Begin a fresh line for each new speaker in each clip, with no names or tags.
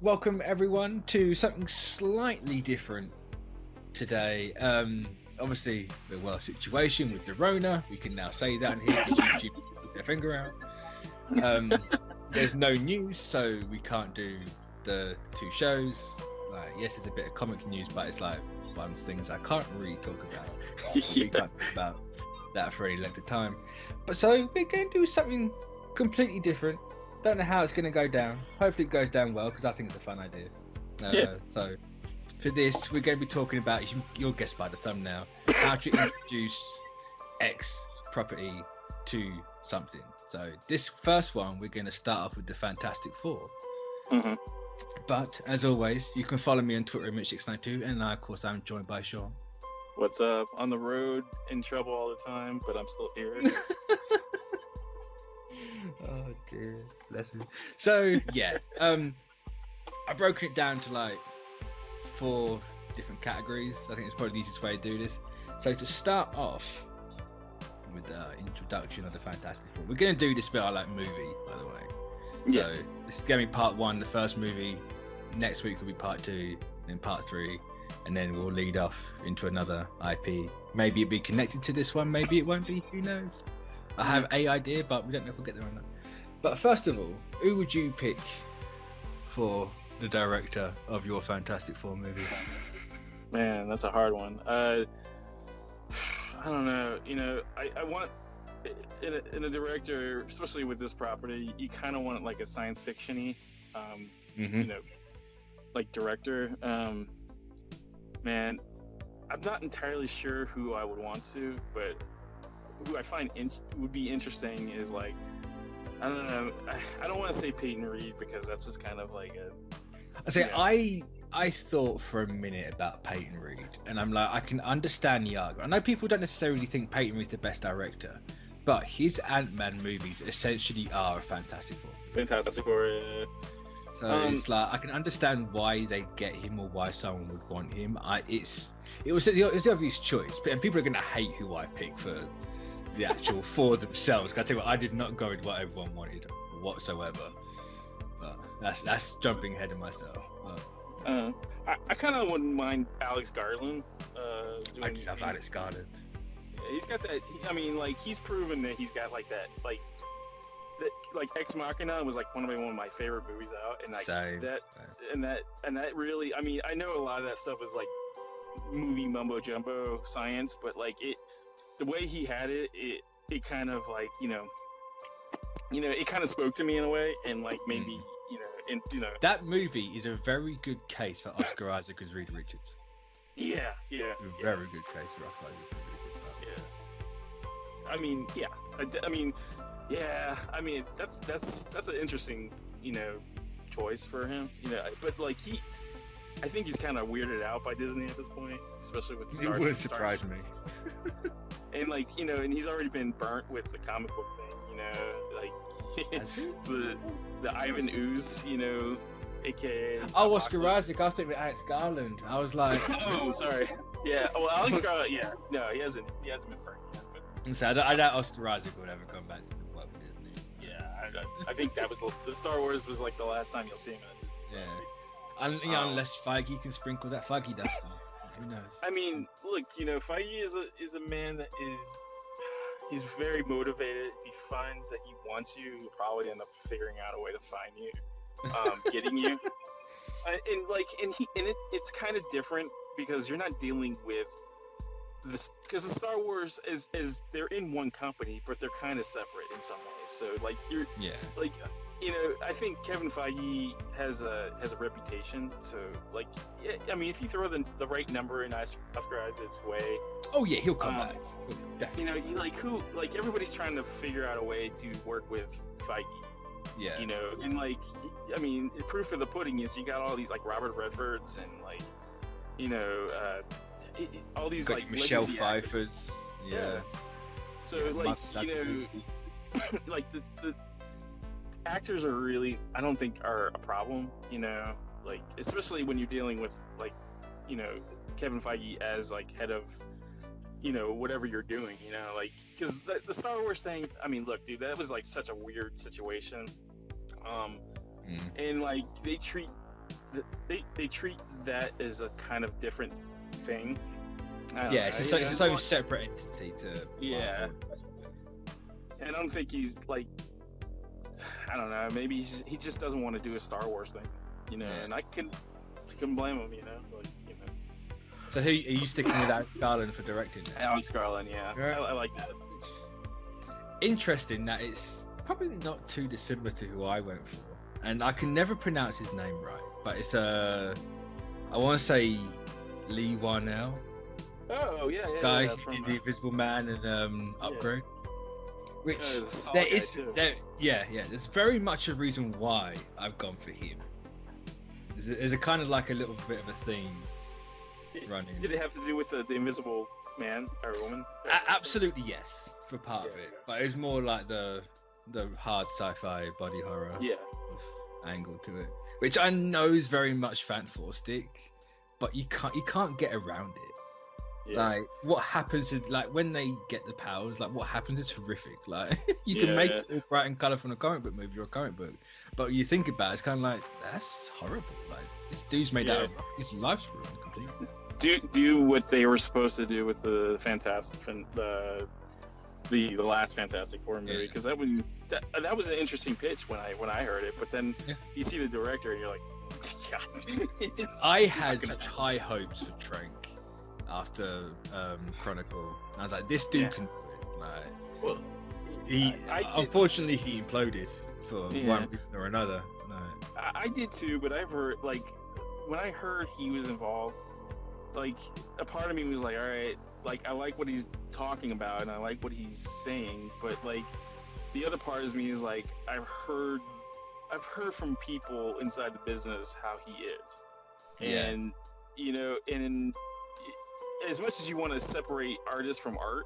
welcome everyone to something slightly different today. Obviously, the world situation with the Rona, we can now say that here because YouTube put their finger out. There's no news, so we can't do the two shows. Like, yes, there's a bit of comic news, but it's like one of the things I can't really talk about. We can't talk about that for any length of time. But so we're going to do something completely different. Don't know how it's going to go down. Hopefully it goes down well because I think it's a fun idea. So for this, we're going to be talking about, you'll guess by the thumbnail, how to introduce X property to something. So this first one, we're going to start off with the Fantastic Four.
Mm-hmm.
But as always, you can follow me on Twitter at Mitch692, and of course I'm joined by Sean.
What's up? On the road, in trouble all the time, but I'm still here.
Oh dear, bless him. So yeah, I've broken it down to like 4 different categories. I think it's probably the easiest way to do this. So to start off with the introduction of the Fantastic Four, we're going to do this bit I like movie, by the way.
Yeah.
So this is going to be part 1, the first movie. Next week will be part 2, then part 3, and then we'll lead off into another IP. Maybe it'll be connected to this one, maybe it won't be. Who knows? I have a idea, but we don't know if we'll get there or not. But first of all, who would you pick for the director of your Fantastic Four movie?
Man, that's a hard one. I don't know. I want in a director, especially with this property, you kind of want like a science fiction-y, like director. Man, I'm not entirely sure who I would want to, but who I find would be interesting is like, I don't know. I don't want to say Peyton Reed because that's just kind of like I thought for a minute about Peyton Reed, and I'm like, I can understand the argument. I know people don't necessarily think Peyton Reed's the best director, but his Ant-Man movies essentially are a Fantastic Four. Fantastic Four.
So it's like I can understand why they get him or why someone would want him. It was the obvious choice, and people are gonna hate who I pick for the actual for themselves. I tell you what, I did not go with what everyone wanted whatsoever. But that's jumping ahead of myself.
I kind of wouldn't mind Alex Garland.
I love Alex Garland.
He's got that. He's proven that he's got like that, like Ex Machina was like one of my favorite movies out, and like
Same.
that really. I mean, I know a lot of that stuff is like movie mumbo jumbo science, but like the way he had it kind of like it kind of spoke to me in a way, and like maybe
that movie is a very good case for Oscar Isaac as Reed Richards.
Yeah.
Very good case for Oscar Isaac.
That's an interesting choice for him. But like I think he's kind of weirded out by Disney at this point, especially with Star.
It would surprise me.
And like and he's already been burnt with the comic book thing, like the Ivan Ooze, aka.
Oh, Oscar Isaac. I was thinking Alex Garland. I was like,
oh, sorry. Yeah. Well, Alex Garland. Yeah. No, he hasn't been burnt yet. But
so I doubt Oscar Isaac would ever come back to work with Disney.
Yeah, I think that was the Star Wars was like the last time you'll see him on Disney.
Yeah. Unless Feige can sprinkle that Feige dust on. Who knows?
I mean, look, Feige is a man that he's very motivated. If he finds that he wants you, he'll probably end up figuring out a way to find you, getting you. It's kind of different because you're not dealing with this, because the Star Wars is they're in one company, but they're kind of separate in some ways. So like I think Kevin Feige has a reputation. So like, if you throw the right number in Oscar Isaac's way,
oh yeah, he'll come back.
Everybody's trying to figure out a way to work with Feige.
Yeah.
The proof of the pudding is you got all these like Robert Redfords and like, all these like
Michelle Pfeiffer's. Yeah.
So like the actors are really, I don't think are a problem, like especially when you're dealing with like, Kevin Feige as like head of, whatever you're doing, like, because the Star Wars thing, I mean, look, dude, that was like such a weird situation, and like they treat they treat that as a kind of different thing.
Yeah, it's its own separate entity to.
Yeah. And I don't think he's like, I don't know, maybe he just doesn't want to do a Star Wars thing, you know. Yeah. And I couldn't blame him, you know. Like, you know.
So who are you sticking with Alex Garland for directing?
Alex Garland, yeah. Right. I like that.
Interesting that it's probably not too dissimilar to who I went for, and I can never pronounce his name right, but it's I want to say Lee Warnell.
Oh yeah,
guy who did The Invisible Man and Upgrade. Which there's very much a reason why I've gone for him. There's a kind of like a little bit of a theme running.
Did it have to do with the Invisible Man or Woman?
Absolutely yes, for part of it. But it was more like the hard sci-fi body horror angle to it, which I know is very much fan-tastic, but you can't get around it. Yeah. Like what happens is, like when they get the powers, like what happens is horrific. Like you can make it all bright and colourful from a comic book movie or a comic book, but you think about it, it's kind of like that's horrible. Like this dude's made out of his life's ruined completely.
Do what they were supposed to do with the the last Fantastic Four movie, because that was an interesting pitch when I heard it, but then you see the director and you're like, God.
I had such high hopes for Trank after Chronicle. I was like, this dude can do it. Like, well, unfortunately he imploded for one reason or another. No.
I did too, but I've heard, like, when I heard he was involved, like, a part of me was like, all right, like, I like what he's talking about and I like what he's saying, but like the other part of me is like, I've heard from people inside the business how he is, and you know, and as much as you want to separate artists from art,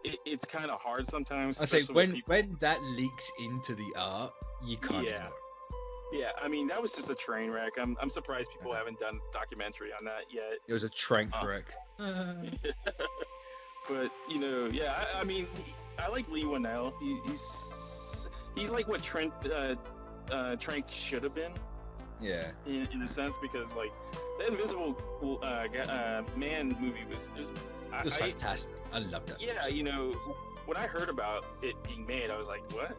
it's kind of hard sometimes.
I say when that leaks into the art, you can't.
Yeah, I mean, that was just a train wreck. I'm surprised people haven't done a documentary on that yet.
It was a train wreck.
But you know, I mean, I like Lee Winnell. He's like what Trank should have been.
Yeah.
In a sense, because like the Invisible Man movie was
fantastic. I loved that.
Yeah, you know, when I heard about it being made, I was like, what?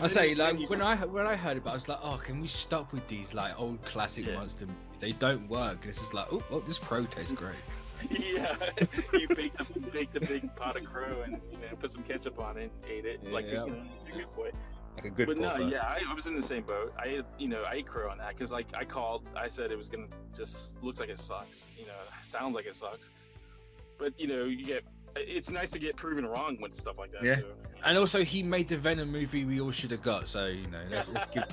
I say, like, when I heard about it, I was like, oh, can we stop with these like old classic monster movies? They don't work. And it's just like, oh, this crow tastes great.
Yeah, you baked a big pot of crow and put some ketchup on it and ate it like a good boy.
Like a good boy.
But no, I was in the same boat. I ate crow on that because like I said it was gonna just looks like it sucks. You know, sounds like it sucks. But you know, it's nice to get proven wrong with stuff like that.
Yeah.
Too.
And also, he made the Venom movie we all should have got. So you know,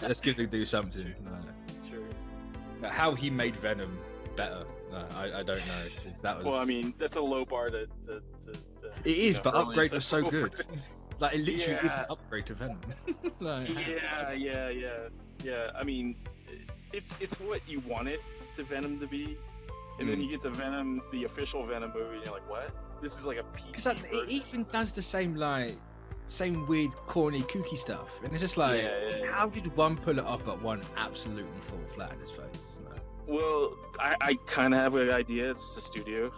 let's give the dude something.
It's true.
How he made Venom better, I don't know. That was.
Well, I mean, that's a low bar to
it is, but Upgrade was so good. Like it literally is an upgrade to Venom. Like,
yeah. I mean, it's what you wanted to Venom to be, and then you get the Venom, the official Venom movie, and you're like, what? This is like a PG version.
It even does the same weird, corny, kooky stuff, and it's just like, how did one pull it off, but one absolutely fall flat in his face? No.
Well, I kind of have an idea. It's the studio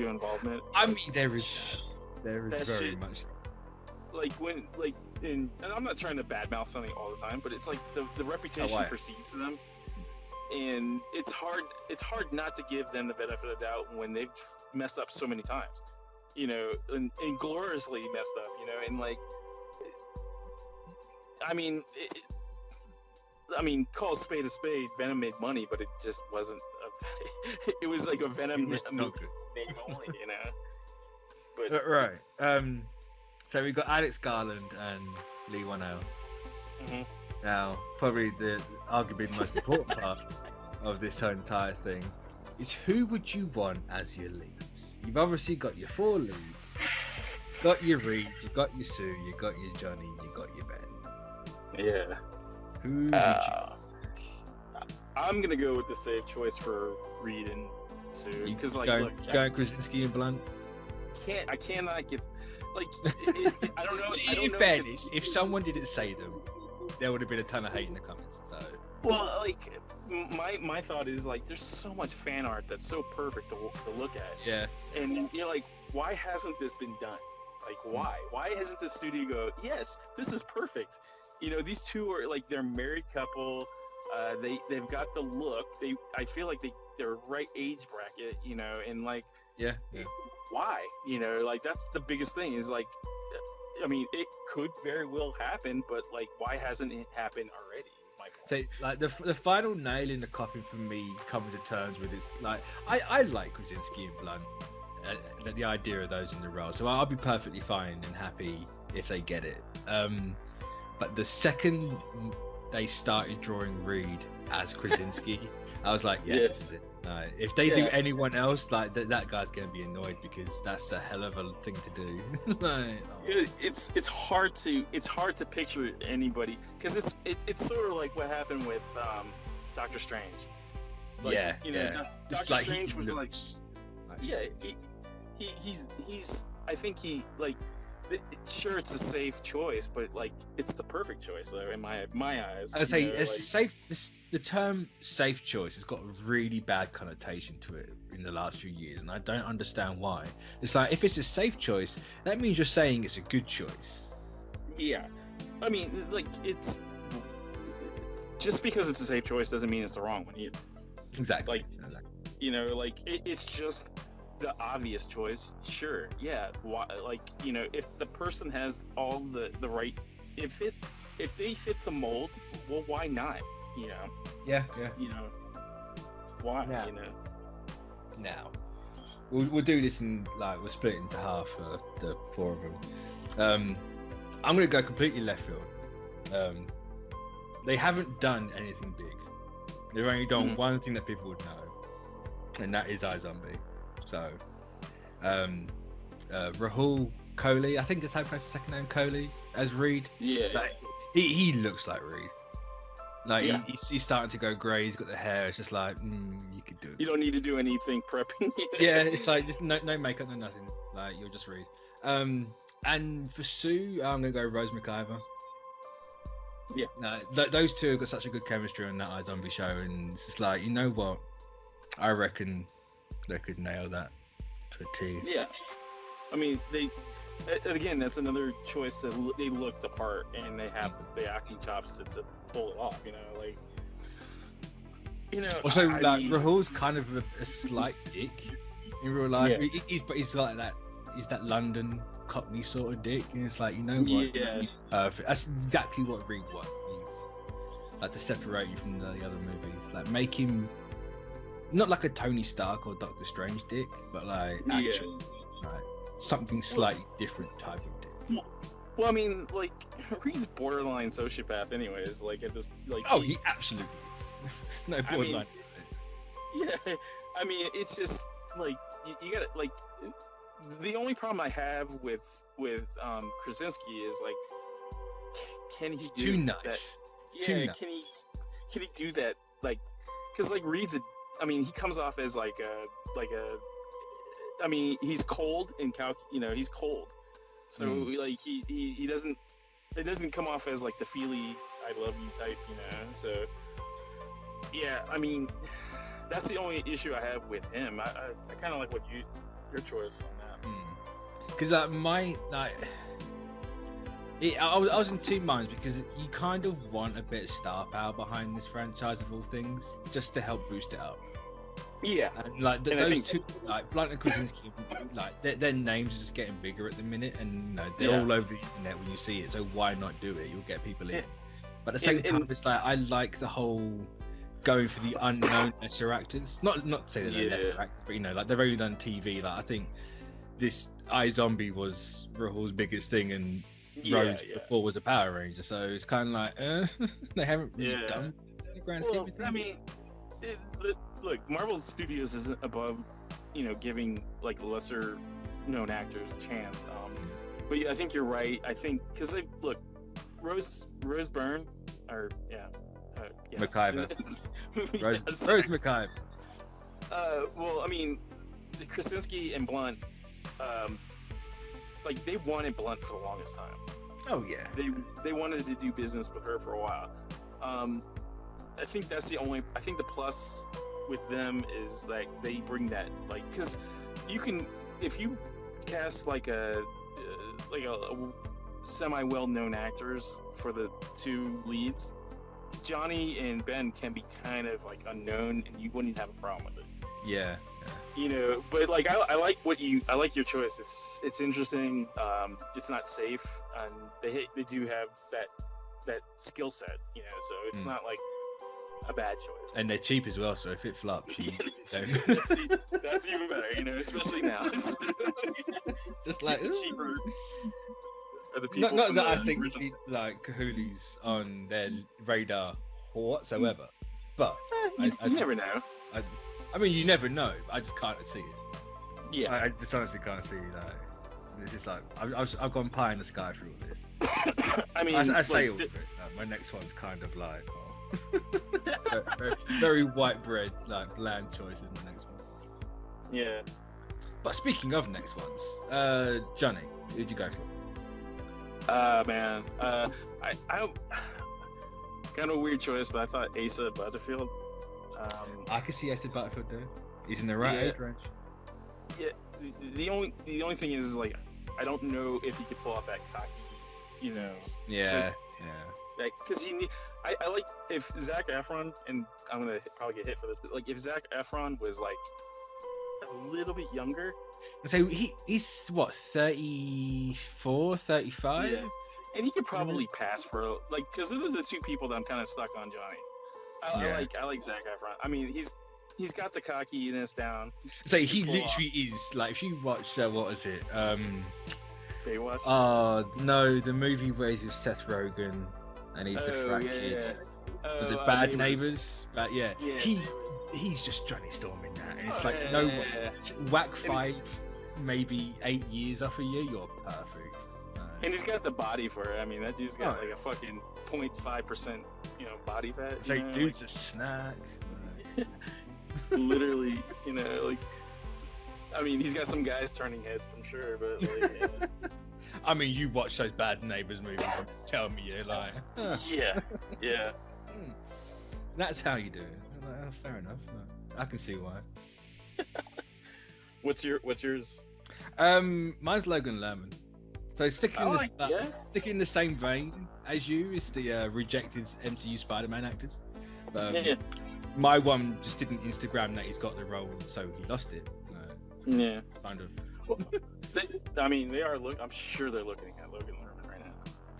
involvement.
I mean, there is very much.
And I'm not trying to badmouth something all the time, but it's like the reputation precedes them, and it's hard not to give them the benefit of the doubt when they've messed up so many times, you know, and gloriously messed up, you know, and like, I mean, call a spade a spade. Venom made money, but it just wasn't. It was like a Venom name only, you know.
But right. So we got Alex Garland and Lee Winnell.
Mm-hmm.
Now, probably arguably the most important part of this whole entire thing is who would you want as your leads? You've obviously got your 4 leads. Got your Reed, you got your Sue, you got your Johnny, you got your Ben.
Yeah.
Who would you?
I'm gonna go with the safe choice for Reed and Sue because
going Krasinski and Blunt.
I cannot get like I don't know.
In fairness, if someone didn't say them, there would have been a ton of hate in the comments. So.
Well, like my thought is like, there's so much fan art that's so perfect to look at.
Yeah.
And you're like, why hasn't this been done? Like, why? Why hasn't the studio go, yes, this is perfect? You know, these two are like, they're a married couple. They've got the look. I feel like they're right age bracket, you know, and like,
yeah.
Why? You know, like, that's the biggest thing is like, I mean, it could very well happen, but like, why hasn't it happened already? Is my point.
So, like, the final nail in the coffin for me coming to terms with is like, I like Krasinski and Blunt, the idea of those in the role, so I'll be perfectly fine and happy if they get it. But the second they started drawing Reed as Krasinski, I was like, yeah, this is it. If they do anyone else, like that guy's gonna be annoyed because that's a hell of a thing to do. Like,
it's hard to picture anybody because it's sort of like what happened with Doctor Strange. Like, Doctor Strange was like, he's I think he like. Sure, it's a safe choice, but like it's the perfect choice, though, in my eyes.
I would say it's like... safe. The term "safe choice" has got a really bad connotation to it in the last few years, and I don't understand why. It's like if it's a safe choice, that means you're saying it's a good choice.
Yeah, I mean, like it's just because it's a safe choice doesn't mean it's the wrong one either.
Exactly.
Like, you know, like it's just the obvious choice. Sure, yeah. Why, like, you know, if the person has all the right, if they fit the mold, well, why not? You know.
Yeah.
You know, why?
Now,
you know.
Now, we'll do this in like we'll split it into half for the four of them. I'm gonna go completely left field. They haven't done anything big. They've only done one thing that people would know, and that is iZombie. So, Rahul Kohli, I think that's how you pronounce his second name, Kohli, as Reed.
Yeah.
Like, he looks like Reed. Like, he's starting to go grey, he's got the hair, it's just like, you could do it.
You don't need to do anything prepping.
Yeah, it's like, just no makeup, no nothing. Like, you'll just Reed. And for Sue, I'm going to go Rose McIver.
Yeah.
No, those two have got such a good chemistry on that iZombie show, and it's just like, you know what? I reckon they could nail that to a T.
Yeah, I mean, again, that's another choice that they look the part and they have the acting chops to pull it off. You know, like, you know.
Also, Rahul's kind of a slight dick in real life. Yeah. He's like that. He's that London Cockney sort of dick, and it's like, you know what?
Yeah.
Perfect. That's exactly what Reed needs. Like, to separate you from the other movies. Like, make him. Not like a Tony Stark or Doctor Strange dick, but like actually, like something slightly different type of dick.
Well, I mean, like Reed's borderline sociopath, anyways. Like at this, like
he absolutely is. There's no borderline.
I mean, it's just like you gotta like. The only problem I have with Krasinski is like, can he do
too nice?
That?
Too
yeah,
nice.
Can he do that? Like, because like Reed's I mean, he comes off as like a. I mean, he's cold and you know, he's cold. So like he doesn't. It doesn't come off as like the feely "I love you" type, you know. So yeah, I mean, that's the only issue I have with him. I kind of like your choice on that.
Because I was in two minds because you kind of want a bit of star power behind this franchise of all things, just to help boost it up.
Yeah,
and like those two, like Blunt and Krasinski, like their names are just getting bigger at the minute, and you know, they're all over the internet when you see it. So why not do it? You'll get people in. But at the same time, it's like I like the whole going for the unknown lesser actors. Not to say that they're lesser actors, but you know, like they've only done TV. Like I think this iZombie was Rahul's biggest thing, and Rose before was a Power Ranger, so it's kind of like they haven't really done the grand scheme of things.
I mean, look, Marvel Studios isn't above, you know, giving like lesser known actors a chance. But yeah, I think you're right. I think because look, Rose Byrne, or
McIver. Rose McIver.
Well, I mean, Krasinski and Blunt, like they wanted Blunt for the longest time.
Oh yeah.
They wanted to do business with her for a while. I think that's the only. I think the plus with them is like they bring that like because you can if you cast like a semi well known actors for the two leads, Johnny and Ben can be kind of like unknown, and you wouldn't have a problem with it.
Yeah.
You know, but like I like your choice. It's interesting. It's not safe, and they do have that skill set. You know, so it's not like a bad choice.
And they're cheap as well, so if it flops,
that's even better. You know, especially now.
Just like
cheaper. The people
not that I think like Kahulu's on their radar whatsoever, but
you never know.
I mean, you never know. I just can't see it.
Yeah,
I just honestly can't see that. It's just like I've gone pie in the sky through all this.
I mean,
I say all of it. My next one's kind of like very white bread, like bland choice in the next one.
Yeah.
But speaking of next ones, Johnny, who'd you go for?
Man, I kind of a weird choice, but I thought Asa Butterfield.
I could see Asa Butterfield doing. He's in the right age range.
Yeah. The only thing is like I don't know if he could pull off that cocky, you know.
Yeah.
Like, cause I like if Zac Efron, and I'm gonna probably get hit for this, but like if Zac Efron was like a little bit younger.
So he's what 34, 35?
Yeah. And he could probably pass for like, cause those are the two people that I'm kind of stuck on Johnny. I like Zac Efron. I mean, he's got the cockiness down.
So he literally is like, if you watch what is it?
Baywatch.
Oh no, the movie where he's with Seth Rogen and he's the frat kid.
Yeah.
Was it Bad Neighbors? But yeah. He's just Johnny Storm in that, and it's like whack 5, maybe 8 years off of you, you're perfect.
And he's got the body for it. I mean, that dude's got like a fucking 0.5%, body fat.
It's like dude's a snack.
Literally, like. I mean, he's got some guys turning heads, I'm sure, but like.
I mean, you watch those Bad Neighbors movies and tell me you're like.
Yeah.
That's how you do it. Like, oh, fair enough. I can see why.
What's yours?
Mine's Logan Lerman. So sticking in the same vein as you, it's the rejected MCU Spider-Man actors. But, my one just didn't Instagram that he's got the role, so he lost it. Kind of.
Well, they are. I'm sure they're looking at Logan Lerman right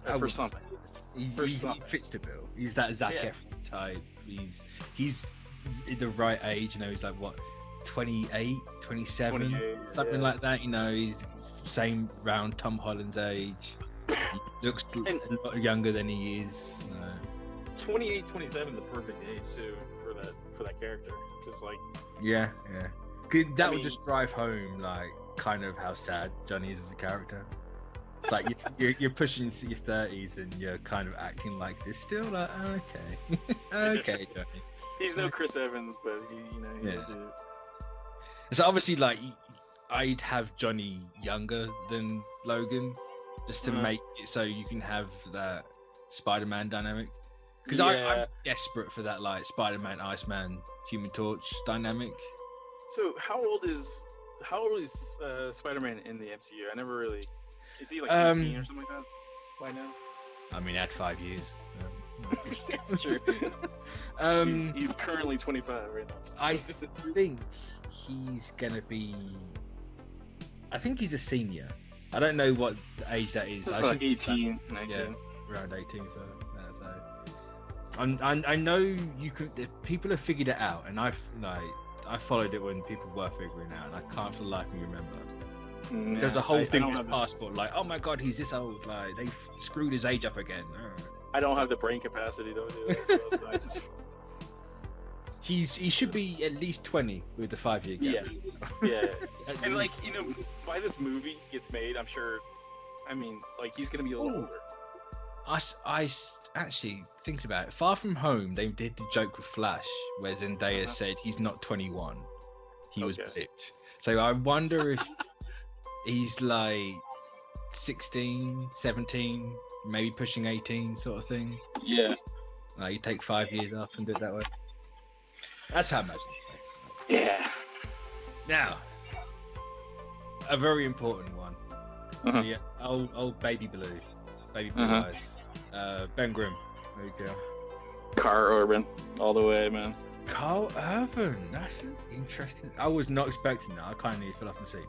now for something.
He fits the bill. He's that Zac Efron type. He's in the right age. He's like what, 28, 27, something like that. He's same round Tom Holland's age. He looks a lot younger than he is.
28, 27 is a perfect age too for that character. Because like.
Yeah. That would just drive home like kind of how sad Johnny is as a character. It's like you're pushing into your 30s and you're kind of acting like this still. Like okay, Johnny.
He's no Chris Evans, but he do it.
So obviously, like I'd have Johnny younger than Logan, just to make it so you can have that Spider-Man dynamic. Because I'm desperate for that like Spider-Man, Iceman, Human Torch dynamic.
So how old is Spider-Man in the MCU? I never really. Is he like 18 or something like that by now?
I mean, add 5 years.
That's true. He's currently 25 right now.
I think he's gonna be. I think he's a senior. I don't know what age that is.
It's about 18, 19.
Yeah, around 18. I know you can. People have figured it out, and I followed it when people were figuring it out, and I can't for the life of me remember. There's a whole thing with his passport, like, oh my god, he's this old, like they screwed his age up again.
I don't have the brain capacity though. So I just...
He should be at least 20 with the 5-year gap.
Yeah. And like by this movie gets made, I'm sure. I mean, like he's gonna be a little older.
I actually thinking about it. Far From Home, they did the joke with Flash, where Zendaya said he's not 21, he was blipped. So I wonder if he's like 16, 17, maybe pushing 18, sort of thing.
Yeah.
You take 5 years off and do it that way. That's how I imagine it.
Yeah.
Now, a very important one. Yeah, old baby blue eyes. Ben Grimm. There you go.
Carl Urban, all the way, man.
Carl Urban. That's interesting. I was not expecting that. I kind of need to fill off my seat.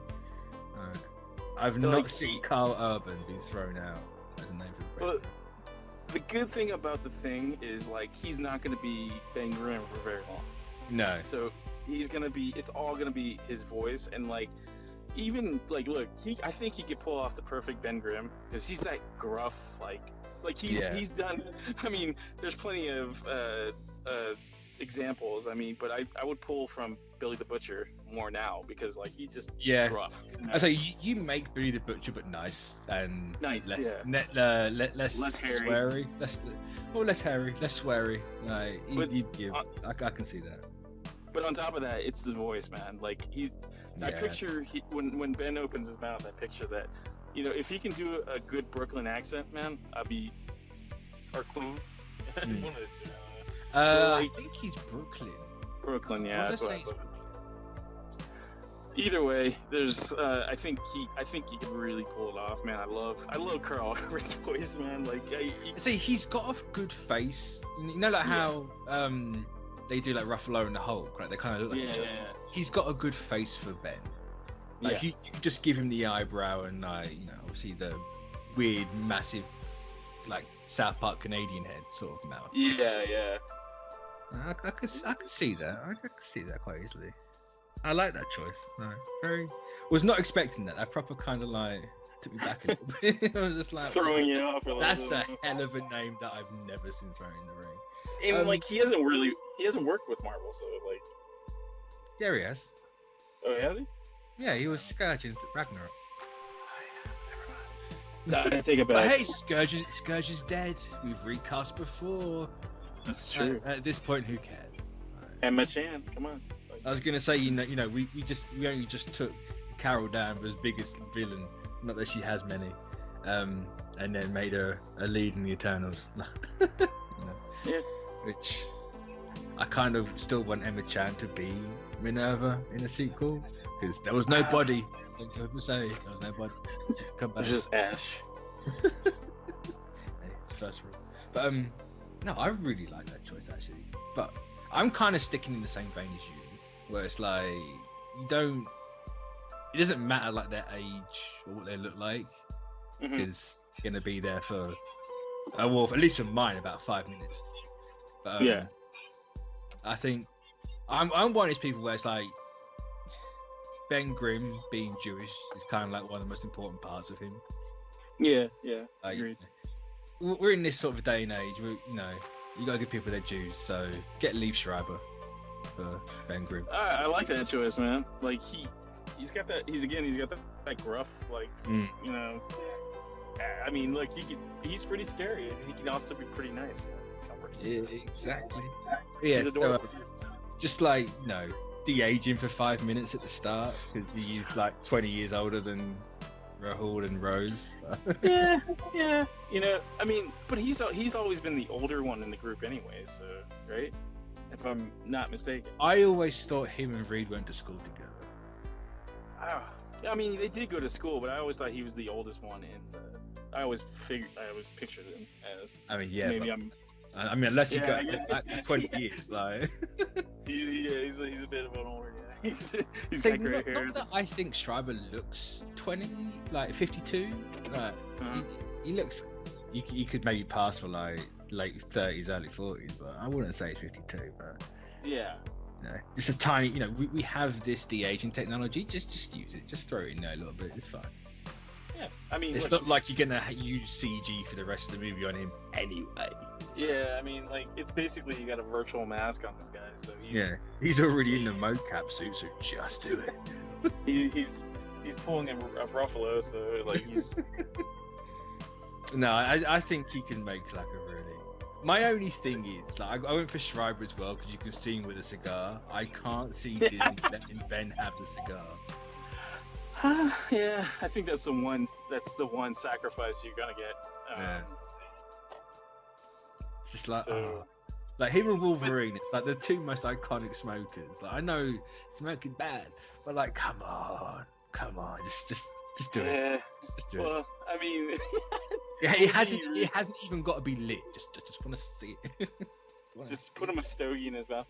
I've not seen Carl Urban be thrown out as a name for the
Well, the good thing about the Thing is like he's not going to be Ben Grimm for very long.
No.
So he's gonna be. It's all gonna be his voice, and like even like look, I think he could pull off the perfect Ben Grimm because he's that gruff like he's done. I mean, there's plenty of examples. I mean, but I would pull from Billy the Butcher more now because like he's just gruff.
I say you make Billy the Butcher, but nice and
less
less
hairy.
sweary, less hairy, less sweary. I can see that.
But on top of that, it's the voice, man. Like I picture when Ben opens his mouth, I picture that. You know, if he can do a good Brooklyn accent, man, or Queen. One of the two.
I think he's Brooklyn.
Brooklyn, yeah. That's what I thought. Either way, there's. I think he can really pull it off, man. I love Carl Urban's voice, man. Like,
see, he's got a good face. You know, like how they do like Ruffalo and the Hulk, right? They kind of look like each other. He's got a good face for Ben. Like you could just give him the eyebrow and obviously the weird, massive, like South Park Canadian head sort of mouth.
Yeah.
I could see that. I could see that quite easily. I like that choice. No, was not expecting that. That proper kind of like took me back a little bit. I was just like
throwing you off.
That's a hell of a name that I've never seen thrown in the ring.
And like he hasn't worked with Marvel, so like.
Yeah, he has.
Oh, has he?
Yeah, he was Scourge in Ragnarok.
No, I take it back.
But hey, Scourge is dead. We've recast before.
That's true.
At this point, who cares?
Emma Chan, come on.
I was gonna say, we only just took Carol down as biggest villain. Not that she has many, and then made her a lead in the Eternals.
Yeah.
Which I kind of still want Emma Chan to be Minerva in a sequel because there was nobody. Like people say, there was nobody. Come back.
It's just Ash.
Hey, it's first rule. But no, I really like that choice actually. But I'm kind of sticking in the same vein as you, where it's like it doesn't matter like their age or what they look like, because they're gonna be there for well, at least for mine, about 5 minutes. But, I think I'm one of these people where it's like Ben Grimm being Jewish is kind of like one of the most important parts of him.
Yeah,
agreed. We're in this sort of day and age where you gotta give people their Jews, so get Liev Schreiber for Ben Grimm.
I like that choice, man. Like he's got that. He's got that gruff, like I mean, look, he's pretty scary, and he can also be pretty nice.
Yeah, exactly. Yeah, so just like de-aging for 5 minutes at the start because he's like 20 years older than Rahul and Rose.
yeah. I mean, but he's always been the older one in the group anyway, so right? If I'm not mistaken.
I always thought him and Reed went to school together.
I mean, they did go to school, but I always thought he was the oldest one, and I always pictured him as.
I mean, yeah.
Maybe
I mean, unless you go back 20 years, like.
he's a bit of an older guy. He's got gray hair.
Not that I think Schreiber looks 20, like 52. Like, he looks. You could maybe pass for like late 30s, early 40s, but I wouldn't say he's 52. But
yeah.
Just a tiny. We have this de-aging technology. Just use it. Just throw it in there a little bit. It's fine.
Yeah, I mean,
it's not like you're gonna use CG for the rest of the movie on him anyway.
Yeah, I mean, like it's basically you got a virtual mask on this guy, so
he's already in the mocap suit, so just do it.
he's pulling a Ruffalo, so like he's.
No, I think he can make like a really. My only thing is, like, I went for Schreiber as well because you can see him with a cigar. I can't see Disney letting Ben have the cigar.
Yeah, I think that's the one sacrifice you're gonna get.
Just like, Like him and Wolverine, it's like the two most iconic smokers. Like I know smoking bad, but like come on, just do it. Just do it.
I mean,
yeah, it hasn't even got to be lit. Just want to see it.
just put him a stogie in his mouth,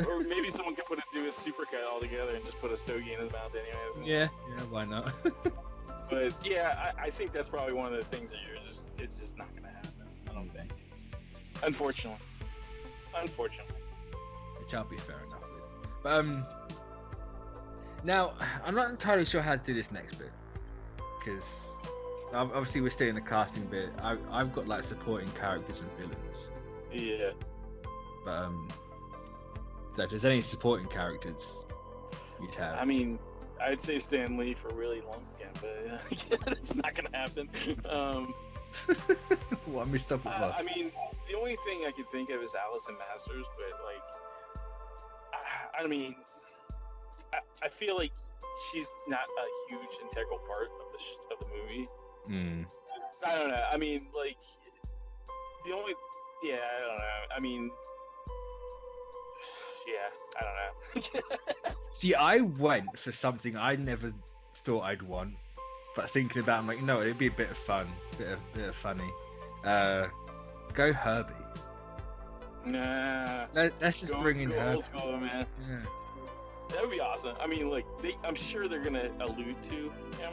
or maybe someone could do a supercut all together and just put a stogie in his mouth, anyways.
Yeah, why not?
But yeah, I think that's probably one of the things that it's just not gonna happen. I don't think, unfortunately.
Which I'll be fair enough with. But now I'm not entirely sure how to do this next bit, because obviously we're still in the casting bit. I've got like supporting characters and villains.
Yeah.
But so if there's any supporting characters you'd have.
I mean, I'd say Stan Lee for really long again, but yeah, that's not gonna happen.
What missed up?
I mean, the only thing I could think of is Allison Masters, but like, I mean, I feel like she's not a huge integral part of the movie. I don't know. I mean, like, I don't know. I mean, yeah, I don't know.
See, I went for something I never thought I'd want, but thinking about it, I'm like, no, it'd be a bit of fun, bit of funny. Go Herbie.
Nah.
Let's just bring in Herbie.
Old school, man.
Yeah.
That would be awesome. I mean, like, I'm sure they're gonna allude to him.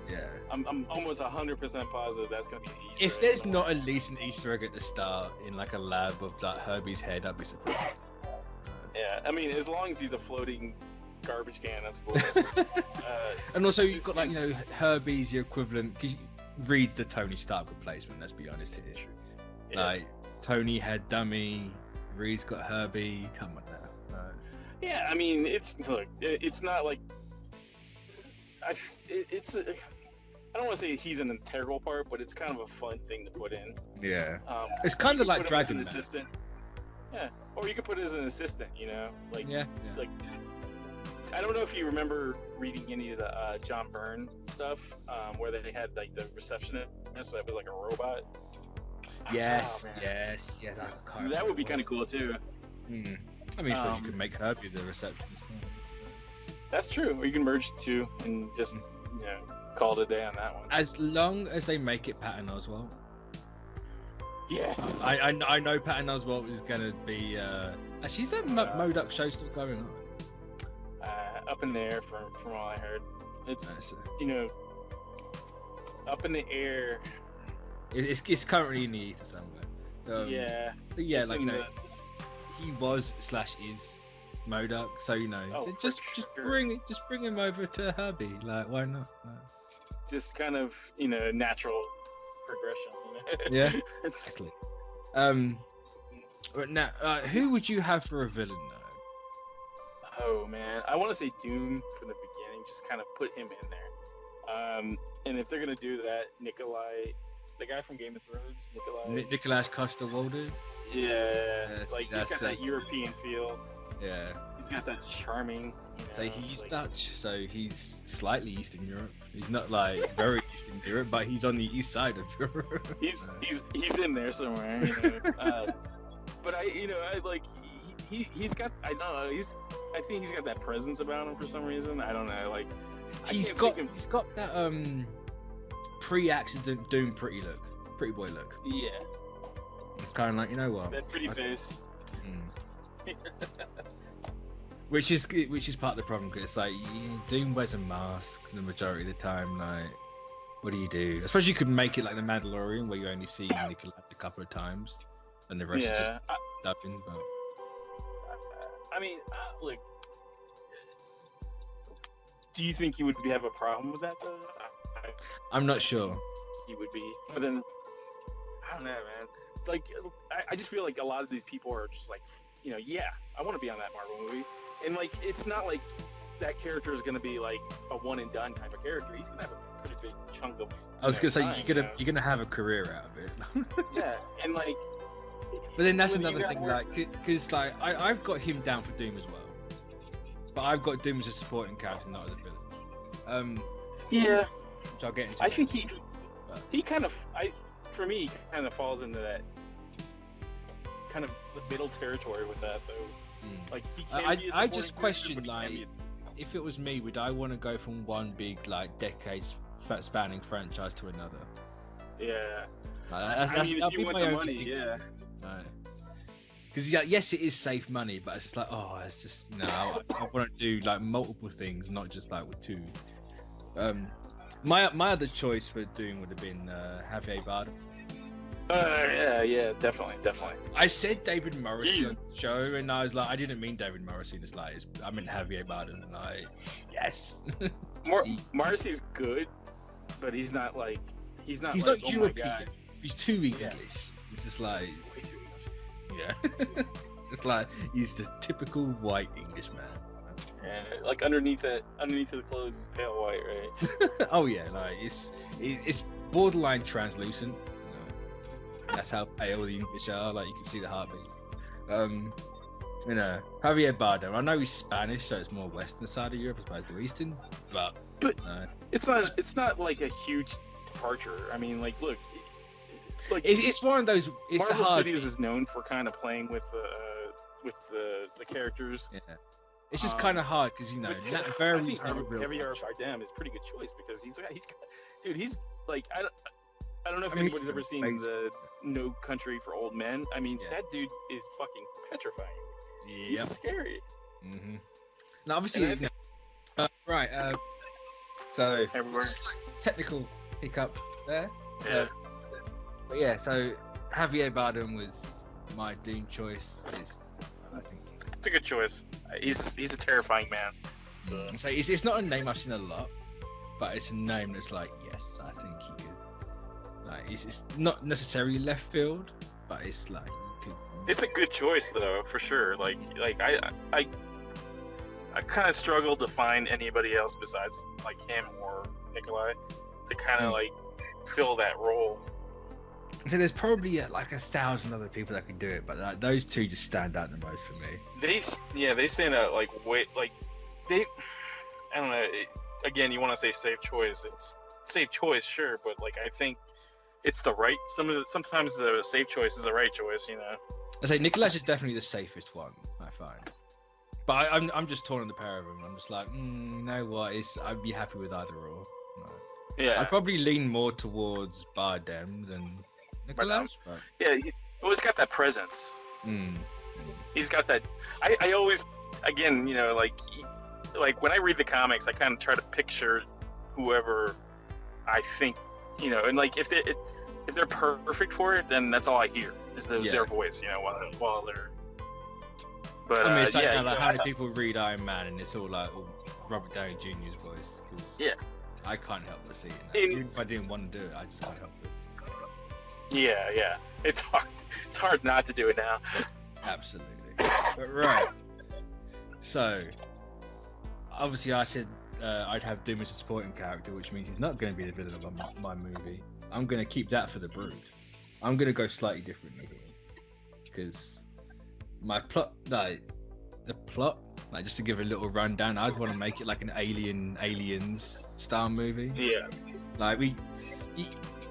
Yeah.
I'm almost 100% positive that's gonna be an Easter
If
egg
there's
somewhere.
not at least an Easter egg at the start in like a lab of like Herbie's head, I'd be surprised.
Yeah, I mean, as long as he's a floating garbage can, that's cool.
And also you've got like, you know, Herbie's your equivalent, because Reed's the Tony Stark replacement, let's be honest here.
Yeah.
Like Tony had Dummy, Reed's got Herbie, come on now.
Yeah, I mean, it's not like I don't want to say he's an integral part, but it's kind of a fun thing to put in.
Yeah. It's kind of like Dragon Man.
Assistant. Yeah, or you could put it as an assistant, you know, like like. I don't know if you remember reading any of the John Byrne stuff, where they had like the receptionist that was like a robot.
Yes.
That would be kind of cool too.
I mean, I suppose you could make Herbie the receptionist.
That's true. Or you can merge the two and just call it a day on that one.
As long as they make it Patton Oswalt.
Yes.
I know Patton Oswalt is gonna be. Actually, is that Modoc show still going on?
Up in the air from all I heard. It's up in the air.
It's currently in the ether somewhere.
Yeah.
But yeah, like he was / is Modoc, so just bring him over to Herbie. Like, why not?
Just kind of natural progression.
Yeah. Exactly. But now, who would you have for a villain though?
Oh man, I want to say Doom from the beginning. Just kind of put him in there. And if they're gonna do that, Nikolai, the guy from Game of Thrones,
Nikolai Coster-Waldau.
Yeah, he's got that European feel.
Yeah.
He's got that charming.
So he's Dutch, so he's slightly Eastern Europe. He's not like very Eastern Europe, but he's on the east side of Europe.
He's in there somewhere. But he's got. I don't know. I think he's got that presence about him for some reason. I don't know. Like
he's got that pre-accident Doom pretty boy look.
Yeah.
It's kind of like, you know what?
That pretty face.
Which is part of the problem, because it's like Doom wears a mask the majority of the time. Like, what do you do? I suppose you could make it like the Mandalorian, where you only see Nikolai a couple of times, and the rest is just dubbing. But
I mean, look. Do you think he would have a problem with that though?
I'm not sure.
He would be, but then I don't know, man. Like, I just feel like a lot of these people are just like, I want to be on that Marvel movie, and like, it's not like that character is gonna be like a one and done type of character. He's gonna have a pretty big chunk of.
I was gonna say you're gonna have a career out of it.
Yeah, and like.
But then that's another thing, because I've got him down for Doom as well, but I've got Doom as a supporting character, not as a villain.
Yeah.
Which I'll get into.
I think he kind of, for me, kind of falls into that kind of the middle territory with that, though. Like he can be a
I just
supporting
question,
character, but he
like,
can't be
if it was me, would I want to go from one big, like, decades spanning franchise to another?
Yeah.
That's,
if you want the money, yeah.
Because yes, it is safe money, but it's just like, oh, it's just I want to do like multiple things, not just like with two. My other choice for doing would have been Javier Bardem.
Yeah, definitely.
I said David Morrissey on the show, and I was like, I didn't mean David Morrissey in the slightest. I meant Javier Bardem. Like, yes.
Morrissey's good, but he's not
He's
like,
not
oh
European.
my God.
He's too English. It's just like
Way too English.
yeah. It's like he's the typical white Englishman.
Yeah, like underneath of the clothes is pale white, right?
Oh yeah, like it's borderline translucent. That's how pale the English are. Like you can see the heartbeats. Javier Bardem. I know he's Spanish, so it's more western side of Europe as opposed to eastern. But
it's not like a huge departure. I mean, like, look, like
it's one of those. It's
Marvel
hard.
Studios is known for kind of playing with the characters.
Yeah. It's just kind of hard because that very.
I think Javier Bardem is a pretty good choice because he's like I don't know if anybody's ever seen the No Country for Old Men. I mean, that dude is fucking petrifying. He's scary.
Mm-hmm. Now, obviously, right. So technical hiccup there.
Yeah.
But yeah, so Javier Bardem was my dream choice. I think
it's a good choice. He's a terrifying man.
So it's not a name I've seen a lot, but it's a name that's like, yes, I think he could. Like, it's not necessarily left field, but it's like you could.
It's a good choice though, for sure. Like I kind of struggled to find anybody else besides like him or Nikolai to kind of like fill that role.
So there's probably like 1,000 other people that could do it, but those two just stand out the most for me.
They stand out like I don't know. Again, you want to say safe choice? It's safe choice, sure, but like I think it's the right. Sometimes the safe choice is the right choice,
I say Nikolai's is definitely the safest one, I find. But I'm just torn on the pair of them. I'm just like, you know what? I'd be happy with either or. No.
Yeah.
I'd probably lean more towards Bardem than Nikolai. But...
Yeah, he's got that presence. He's got that. I always, again, like when I read the comics, I kind of try to picture whoever I think, and like if they're perfect for it, then that's all I hear is their voice, while they're. But
I mean, it's like how many people read Iron Man and it's all like Robert Downey Jr.'s voice.
Yeah.
I can't help but see it. Even if I didn't want to do it, I just can't help it.
Yeah. It's hard. It's hard not to do it now.
Absolutely. But right. So, obviously, I said I'd have Doom as a supporting character, which means he's not going to be the villain of my movie. I'm going to keep that for the Brood. I'm going to go slightly differently here because my plot, just to give a little rundown, I'd want to make it like an Aliens style movie.
Yeah.
Like you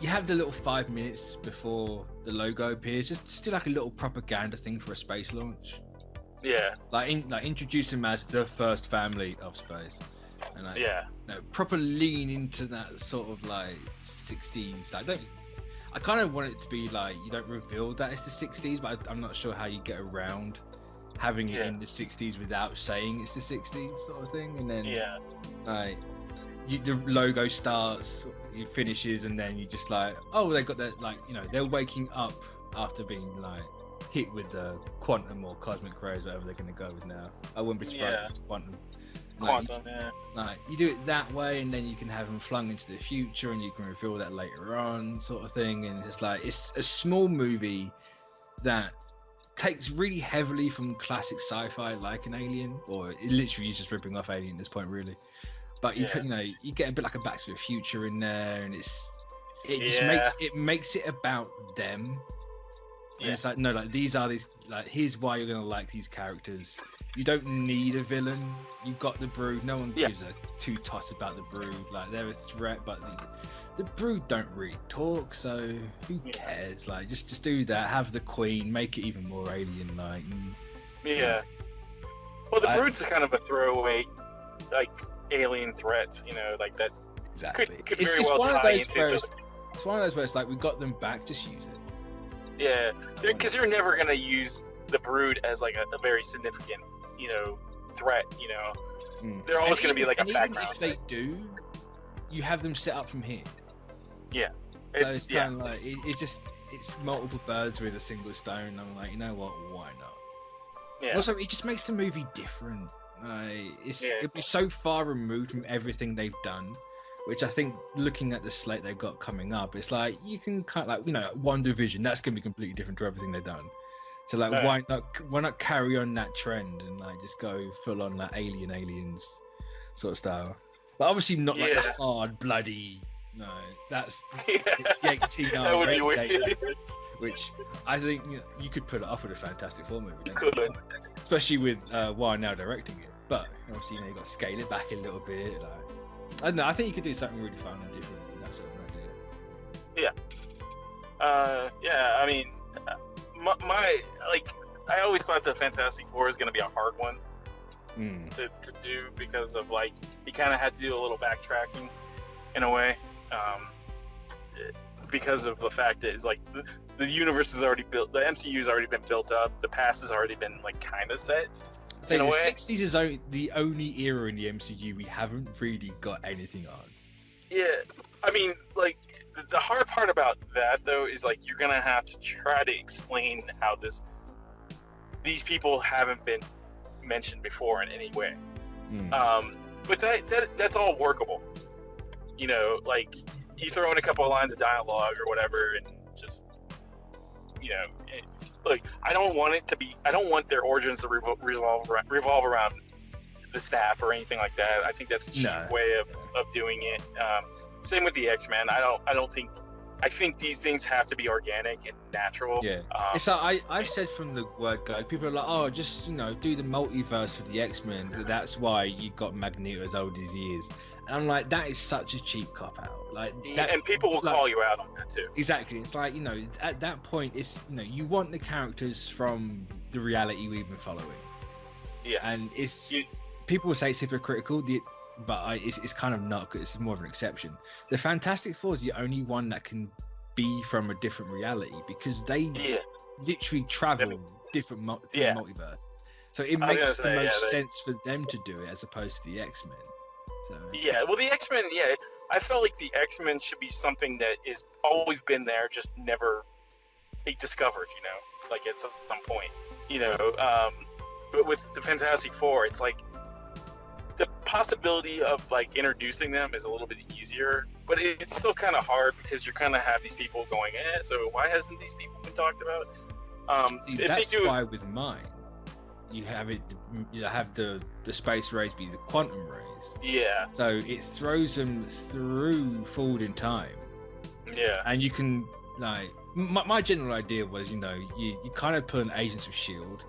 have the little 5 minutes before the logo appears, just do like a little propaganda thing for a space launch.
Yeah.
Like introduce them as the first family of space, and proper lean into that sort of like 60s. I kind of want it to be like you don't reveal that it's the 60s, but I'm not sure how you get around having it in the 60s without saying it's the 60s sort of thing. And then the logo starts, it finishes, and then you just like, oh, they got that, like, they're waking up after being like hit with the quantum or cosmic rays, whatever they're going to go with now. I wouldn't be surprised if it's quantum. You do it that way, and then you can have them flung into the future, and you can reveal that later on, sort of thing. And it's like it's a small movie that takes really heavily from classic sci-fi, like an Alien, or it literally is just ripping off Alien at this point, really. But you get a bit like a Back to the Future in there, and it makes it about them. And it's like, here's why you're gonna like these characters. You don't need a villain. You've got the Brood. No one gives a two toss about the Brood. Like, they're a threat, but the Brood don't really talk, so who cares? Like, just do that. Have the Queen, make it even more alien-like.
Yeah. Well, the Brood's kind of a throwaway, like, alien threat, like that.
Exactly.
Could very well tie into.
It's one of those where it's like, we got them back, just use it.
Yeah, because you're never gonna use the Brood as like a very significant, threat. They're always gonna be like a background.
Even if they do, you have them set up from here.
Yeah,
it's kind of like it's multiple birds with a single stone. I'm like, you know what? Why not?
Yeah.
Also, it just makes the movie different. It'd be so far removed from everything they've done, which I think, looking at the slate they've got coming up, it's like you can kind of like, One Division, that's gonna be completely different to everything they've done. So like, why not carry on that trend and like just go full on like aliens sort of style, but obviously not like the hard bloody. No, that's
that would be weird.
Which I think you could pull it off with a Fantastic Four movie.
You could,
especially with Warren now directing it. But obviously, you got to scale it back a little bit. Like, I don't know. I think you could do something really fun and different. That sort of idea.
Yeah. I mean, my I always thought the Fantastic Four is going to be a hard one to do, because of like you kind of had to do a little backtracking in a way. Because of the fact that it's like the universe is already built, the MCU has already been built up, the past has already been like kind of set.
So the 60s is the only era in the MCU we haven't really got anything on.
Yeah, I mean, like the hard part about that though is like you're gonna have to try to explain how these people haven't been mentioned before in any way. But that's all workable. Like you throw in a couple of lines of dialogue or whatever, and just look. I don't want their origins to revolve around the staff or anything like that. I think that's a cheap way of doing it. Same with the X-Men. I think these things have to be organic and natural. Yeah.
So I've said from the word go, people are like, oh, just do the multiverse for the X-Men. That's why you got Magneto as old as he is. And I'm like, that is such a cheap cop out. Like,
and people will call you out on that too.
Exactly. It's like, at that point, it's you want the characters from the reality we've been following.
Yeah.
And people will say it's hypocritical, but it's kind of not, because it's more of an exception. The Fantastic Four is the only one that can be from a different reality, because they literally travel different multiverse. So it makes the most sense for them to do it as opposed to the X-Men. So. Yeah,
well, the X-Men, I felt like the X-Men should be something that is always been there, just never discovered, like at some point, but with the Fantastic Four, it's like the possibility of like introducing them is a little bit easier, but it's still kind of hard, because you kind of have these people going, so why hasn't these people been talked about?
That's why with mine, you have the space rays be the quantum rays.
Yeah.
So it throws them through forward in time.
Yeah.
And you can like my general idea was, you kind of put an Agents of S.H.I.E.L.D.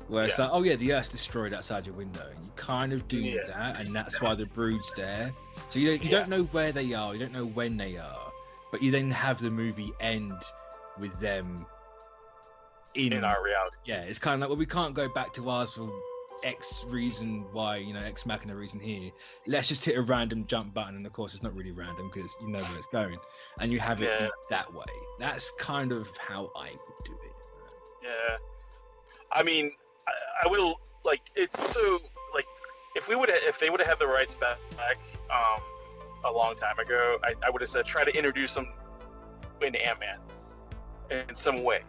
where it's like, oh yeah, the Earth's destroyed outside your window, and you kind of do that, and that's why the Brood's there. So you don't know where they are, you don't know when they are, but you then have the movie end with them in
our reality.
Yeah, it's kind of like, well, we can't go back to ours for X reason, Y, X Machina reason here. Let's just hit a random jump button, and of course it's not really random because you know where it's going, and you have it that way. That's kind of how I would do it.
Yeah, I mean, I will like. It's so like if they would have had the rights back a long time ago, I would have said try to introduce them into Ant-Man in some way.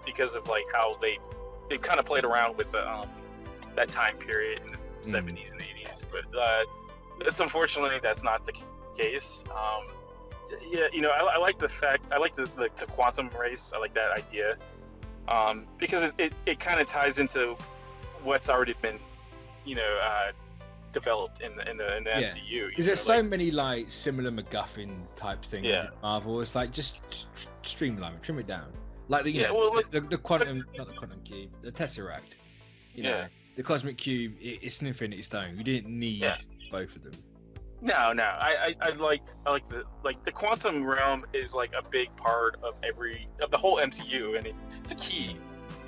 Because of like how they've kind of played around with that time period in the 70s and 80s, but that's unfortunately that's not the case. I like the fact, I like the quantum race. I like that idea because it kind of ties into what's already been developed in the MCU.
Because there's so many like similar MacGuffin type things in Marvel. It's like just streamline it, trim it down. Like the quantum, not the quantum cube, the Tesseract. The cosmic cube, it's an infinity stone. You didn't need both of them.
No, no. I like the quantum realm is like a big part of the whole MCU, and it's a key,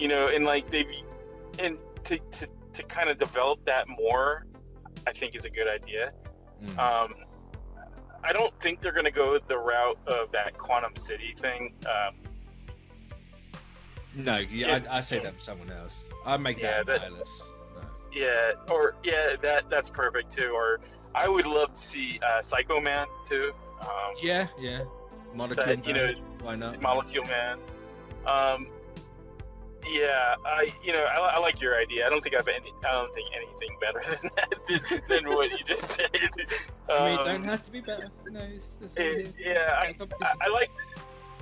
and like and to kind of develop that more, I think is a good idea. I don't think they're gonna go the route of that Quantum City thing.
No, yeah, I say that for someone else. I'd make that wireless.
Nice. That's perfect too. Or I would love to see Psycho Man too.
Yeah. Molecule Man. Why not?
Molecule Man. I like your idea. I don't think anything better than that than what you just said.
I mean, it don't have to be better. No,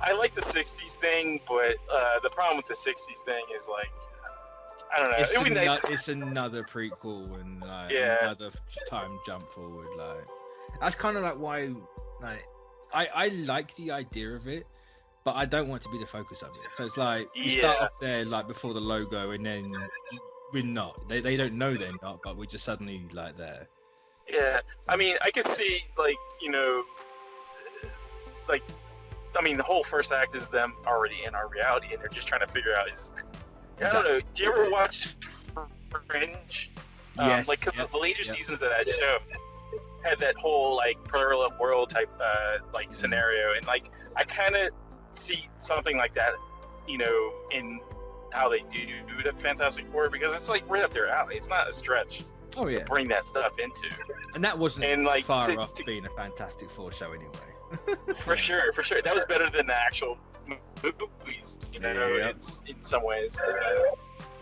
I like the '60s thing, but the problem with the '60s thing is like, I don't know.
It's another prequel and another time jump forward. Like that's kind of like why, like, I like the idea of it, but I don't want to be the focus of it. So it's like we start off there like before the logo, and then we're not. They don't know they're not, but we're just suddenly like there.
Yeah, I mean, I could see like the whole first act is them already in our reality, and they're just trying to figure out I don't know. Do you ever watch Fringe?
Yes.
The later seasons of that show had that whole like parallel world type scenario, and like I kind of see something like that, in how they do the Fantastic Four, because it's like right up their alley. It's not a stretch. To bring that stuff into. And
that wasn't far off being a Fantastic Four show anyway.
For sure. That was better than the actual movies, in some ways.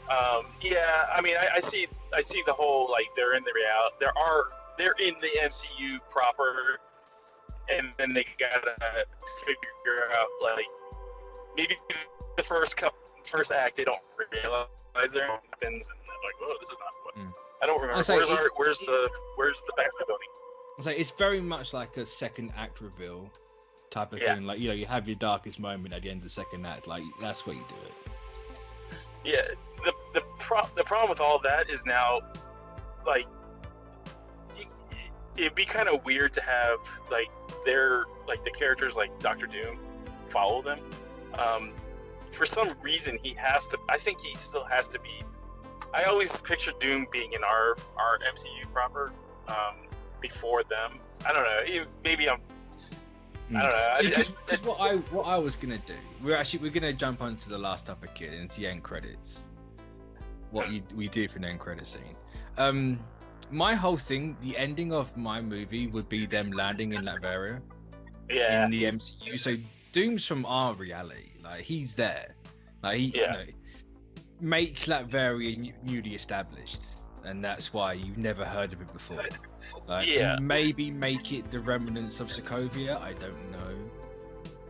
I mean, I see the whole like they're in the reality. They're in the MCU proper, and then they gotta figure out like maybe the first act they don't realize there happens, and they're like, "Oh, this is not what." I don't remember. Where's the backbone?
So it's very much like a second act reveal type of thing. Like you have your darkest moment at the end of the second act. Like that's where you do it.
Yeah. The problem with all of that is now, like, it'd be kind of weird to have like the characters like Doctor Doom follow them. For some reason, I think he still has to be. I always picture Doom being in our MCU proper before them. I don't know. Maybe I'm. I don't know.
Because what I was gonna do, we're gonna jump onto the last topic here, into the end credits. What we do for the end credit scene. My whole thing, the ending of my movie would be them landing in Latveria.
Yeah.
In the MCU, so Doom's from our reality. Like he's there. Like make Latveria newly established, and that's why you've never heard of it before. Like, maybe make it the remnants of Sokovia. I don't know.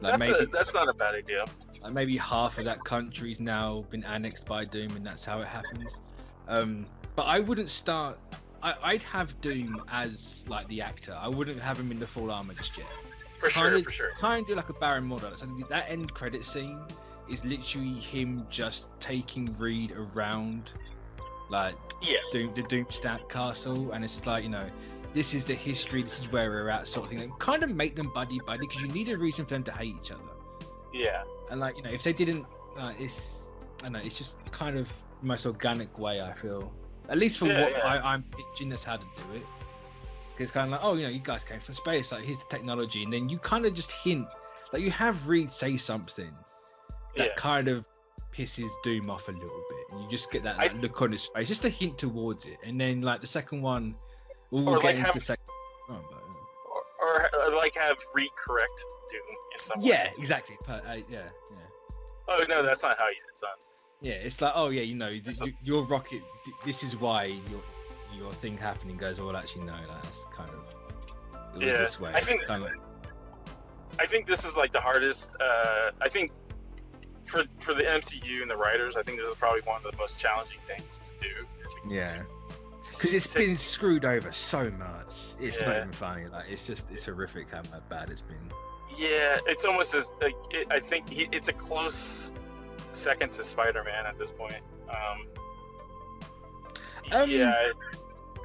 Like
that's not a bad idea.
Like maybe half of that country's now been annexed by Doom, and that's how it happens. But I wouldn't start. I'd have Doom as like the actor. I wouldn't have him in the full armor just yet.
For sure.
Kind of do like a Baron Mordo. So that end credit scene is literally him just taking Reed around, like the Doomstat Castle, and it's just like this is the history, this is where we're at, sort of thing. And kind of make them buddy because you need a reason for them to hate each other.
Yeah.
And like if they didn't, it's just kind of the most organic way I feel. At least for I'm pitching, that's how to do it. It's kind of like, you guys came from space. Like here's the technology, and then you kind of just hint, like you have Reed say something that kind of pisses Doom off a little bit, and you just get that look on his face, just a hint towards it, and then like the second one, we'll get into the second.
Or like have Reed correct Doom in some way.
Yeah, exactly.
Oh no, that's not how you did, son.
Yeah, it's like your rocket. This is why your thing happening goes. Well, actually, no, that's kind of. It was this way.
I think this is like the hardest. I think for the MCU and the writers, I think this is probably one of the most challenging things to do.
Because it's been screwed over so much. It's not even funny. Like it's horrific how bad it's been.
Yeah, it's almost as like I think it's a close second to Spider-Man at this point.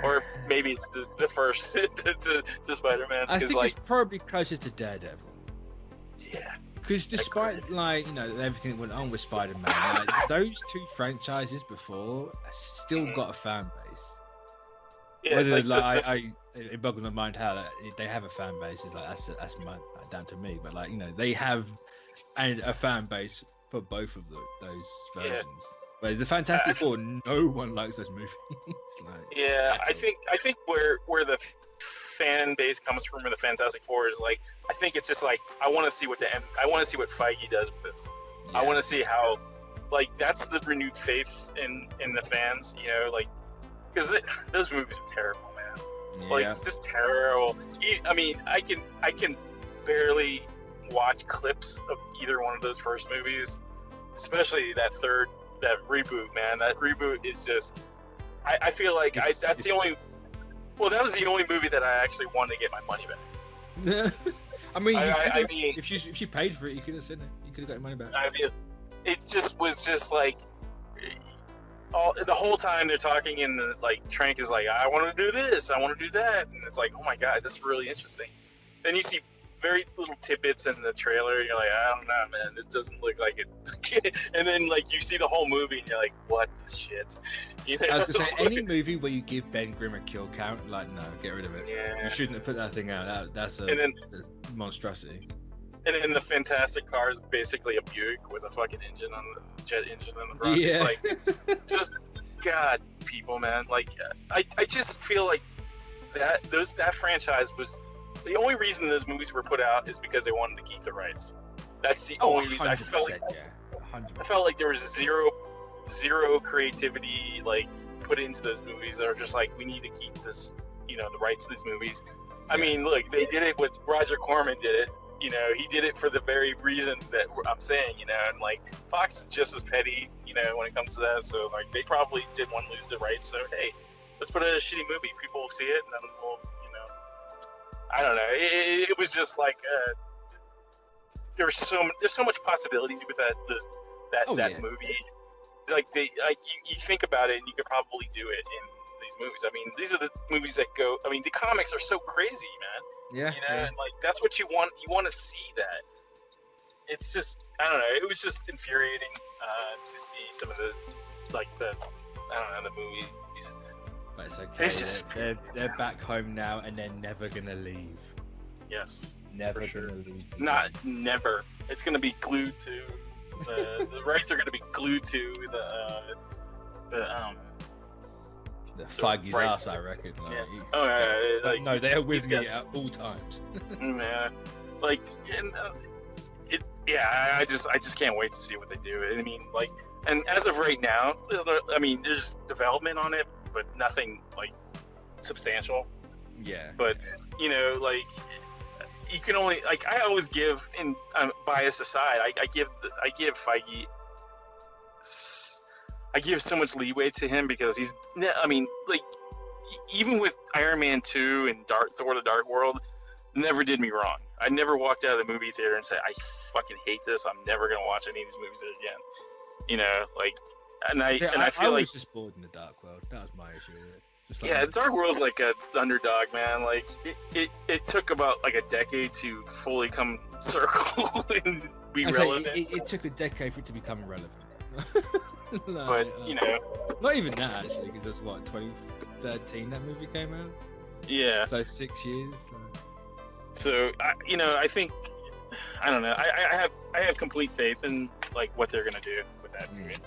or maybe it's the first to Spider-Man.
I think
like,
it's probably closest to Daredevil.
Yeah.
Because despite like everything that went on with Spider-Man, like, those two franchises before still got a fan base.
Yeah,
Whether it boggles my mind how they have a fan base is like that's down to me, but like they have a fan base for both of those versions. Yeah. Whereas the Fantastic Four, no one likes those movies.
I think where the fan base comes from in the Fantastic Four is like, I think it's just like, I want to see what Feige does with this. Yeah. I want to see how, like, that's the renewed faith in the fans, like, because those movies are terrible, man. Yeah. Like, it's just terrible. I mean, I can barely watch clips of either one of those first movies, especially that reboot, man. That reboot is just, I feel like that's the only. Well, that was the only movie that I actually wanted to get my money back.
I mean, if you paid for it, you could have said it. You could have got your money back.
I mean, it was just like, the whole time they're talking, and like Trank is like, I want to do this, I want to do that, and it's like, oh my god, that's really interesting. Then you see very little tidbits in the trailer, and you're like, I don't know, man, this doesn't look like it. And then like you see the whole movie, and you're like, what the shit?
I was gonna say, any movie where you give Ben Grimm a kill count, like, no, get rid of it. Yeah. You shouldn't have put that thing out. That's a monstrosity.
And then the Fantastic Car is basically a Buick with a fucking jet engine on the front.
Yeah.
It's like, just, God, people, man. Like, I just feel like that franchise was, the only reason those movies were put out is because they wanted to keep the rights. That's the only reason. I felt like there was zero creativity like put into those movies that are just like, we need to keep this, the rights to these movies. I mean, look, they did it with Roger Corman did it. He did it for the very reason that I'm saying, and like Fox is just as petty, when it comes to that. So like they probably did want to lose the rights. So hey, let's put out a shitty movie. People will see it, and then we'll, I don't know. It was just like there's so much possibilities with that movie. Like you think about it, and you could probably do it in these movies. I mean, these are the movies that go. I mean, the comics are so crazy, man.
Yeah.
And like that's what you want. You want to see that. It's just, I don't know. It was just infuriating to see some of the movies.
But it's okay. It's just, they're back home now, and they're never gonna leave.
Yes.
Never gonna leave.
Not never. It's gonna be glued to the rights are gonna be glued to the
Feige's ass, I reckon.
Like,
no, they are with me at all times.
Yeah, like, I just can't wait to see what they do. I mean, like, and as of right now, there's development on it, but nothing like substantial.
Yeah.
But like, you can only, like, I always give, and bias aside, I give Feige. I give so much leeway to him because he's, I mean, like, even with Iron Man 2 and Thor: The Dark World, never did me wrong. I never walked out of the movie theater and said, I fucking hate this. I'm never going to watch any of these movies again. Like, I feel like... I
was just bored in The Dark World. That was my issue with it.
Yeah, The Dark World's like an underdog, man. Like, it took about like a decade to fully come circle and be relevant.
It took a decade for it to become relevant.
No, but
not even that actually, because it was 2013 that movie came out.
Yeah.
So 6 years.
So I think, I don't know. I have complete faith in like what they're gonna do with that movie.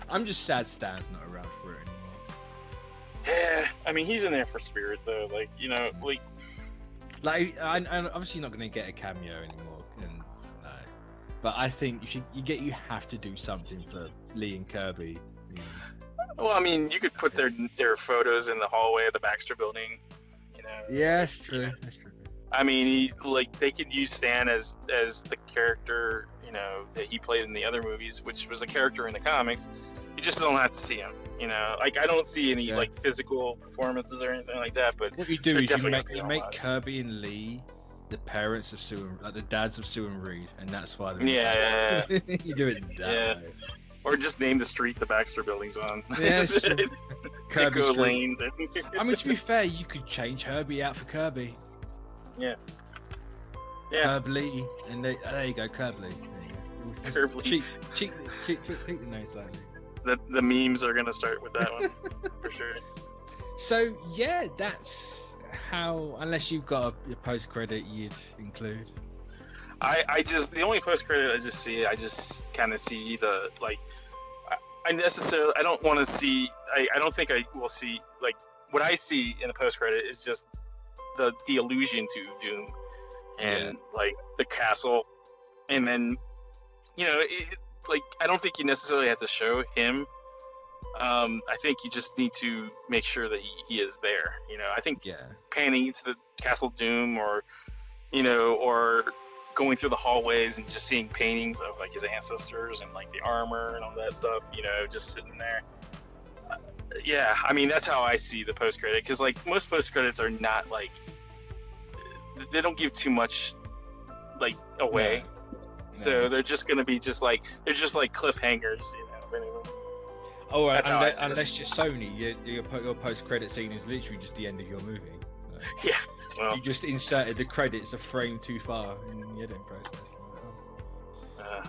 I'm just sad Stan's not around for it anymore.
Yeah, I mean he's in there for Spirit though. Like
like I'm obviously not gonna get a cameo anymore. But I think you have to do something for Lee and Kirby.
Well, I mean, you could put their photos in the hallway of the Baxter Building.
Yeah, that's true. That's true.
I mean, they could use Stan as the character, that he played in the other movies, which was a character in the comics. You just don't have to see him. Like I don't see any like physical performances or anything like that. But
what you do is you make Kirby and Lee the parents of Sue, like the dads of Sue and Reed, and that's why
they're
you do it that way.
Or just name the street the Baxter Building's on.
Yeah, sure. Kirby's
Lane.
I mean, to be fair, you could change Herbie out for Kirby.
Yeah.
Kirby, and there you go, Kirby.
Kirby.
Cheat the name slightly.
The memes are gonna start with that one for sure.
So yeah, that's how. Unless you've got a post credit, you'd include.
I just the only post credit I just kind of see the like. I don't want to see. I don't think I will see like what I see in the post credit is just the allusion to Doom and like the castle, and then like I don't think you necessarily have to show him. I think you just need to make sure that he is there. I think panning into the Castle Doom or going through the hallways and just seeing paintings of like his ancestors and like the armor and all that stuff, just sitting there. I mean that's how I see the post credit, because like most post credits are not like they don't give too much like away, so they're just gonna be just like cliffhangers,
Oh, unless you're Sony, your post credit scene is literally just the end of your movie.
Yeah. Well,
you just inserted the credits a frame too far in the editing process.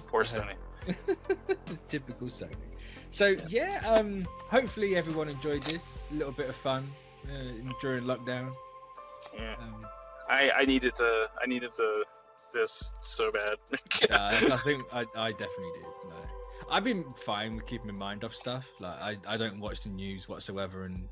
Poor Sony.
Typical Sony. So hopefully everyone enjoyed this. A little bit of fun during lockdown.
Yeah. I needed this so bad.
I think I definitely did. No. I've been fine with keeping my mind off stuff. Like I don't watch the news whatsoever, and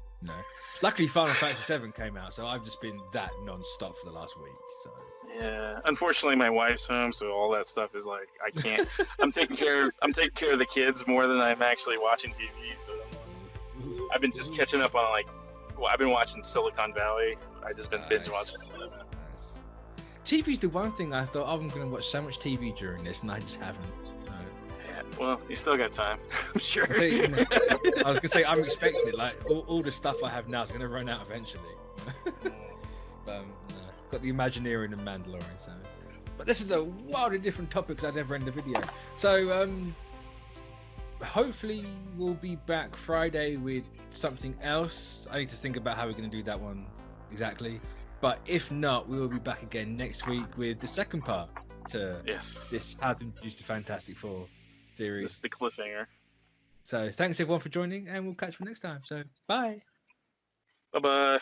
luckily Final Fantasy VII came out, so I've just been that non-stop for the last week. So
yeah, unfortunately my wife's home, so all that stuff is like I can't. I'm taking care of the kids more than I'm actually watching TV. So I've been just catching up on I've been watching Silicon Valley. I just been binge watching it.
Nice. TV's the one thing I thought I'm going to watch so much TV during this, and I just haven't.
Well, you still got time, I'm sure.
I was gonna say I'm expecting it. Like all the stuff I have now is gonna run out eventually. But got the Imagineering and Mandalorian. So, but this is a wildly different topic because I never end the video. So hopefully we'll be back Friday with something else. I need to think about how we're gonna do that one exactly. But if not, we will be back again next week with the second part to this How to Introduce the Fantastic Four series.
This is the cliffhanger.
So thanks everyone for joining, and we'll catch you next time. So bye.
Bye-bye.